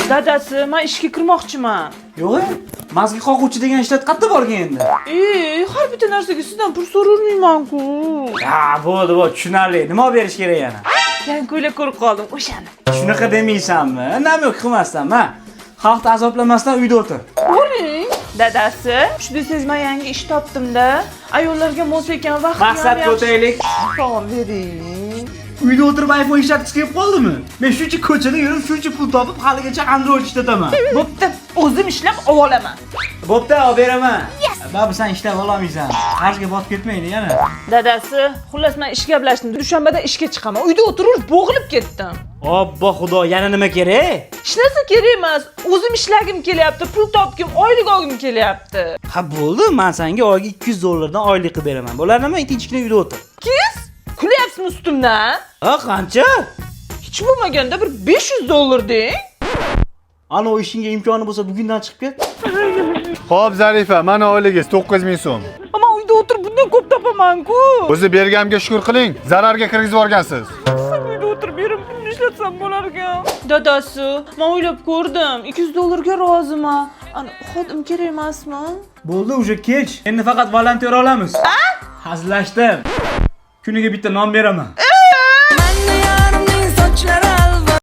Dadasi, men ishga kirmoqchiman. Yo'q, mazgi qoquvchi degan ishlar qayerda borgan endi? Har bitta narsaga sizdan pul so'rayman-ku. Ha, bo'ldi, tushunarli. Nima olib berish kerak yana? Yangi ko'ylak ko'rib qoldim, o'shani. Shunaqa demaysanmi? Nima yo'q qilmasdan, ha? Xalqni azoblamasdan uyda o'tir. Bo'ling. Dadasi, shu desangiz men yangi ish topdim-da. Ayollarga mos ekan vaqt. Maqsadga o'taylik. Tamam, bering. Uyda o'tirib iPhone ishlab chiqib qoldimi? Men shuncha ko'chada yurib, shuncha pul topib, haligacha Android ishlataman. Bo'pti, o'zim ishlab olaman. Bo'pti, olib beraman. Babi, sen ishlab olmaysan. Qarzga botib ketmaydi yana. Dadasi, xullas men ishga gaplashdim. Dushanbada ishga chiqaman. Uyda o'tirib bo'g'ilib ketdim. Obbo xudo, yana nima kerak? Hech narsa kerak emas. O'zim ishlagim kelyapti, pul topgim, oylik olgim kelyapti. Ha, bo'ldi, men senga oyiga $200 oylik qilib beraman. Bo'ladimi? Tinchgina uyda o'tir. Kiz? Kulyapsizmi ustimdan? Ha, qancha? Hech bo'lmaganda bir $500 deng. Ana o ishingga imkoni bo'lsa, bugundan chiqib ket. Xo'p, Zarifa, mana oyligingiz 9000 so'm. Ammo uyda o'tirib bundan ko'p topaman-ku. O'zi berganimga shukr qiling. Zararga kirgizib olgansiz. Uyda o'tirib berim pulni ishlatsam bo'lar ekan. Dadasi, men o'ylab ko'rdim. $200 ga roziman. Ana xodim kerak emasmi? Bo'ldi, uje kech. Endi faqat volontyor olamiz. Hazillashdim. Kuniga bitta non beraman. Manni yarimning sochlari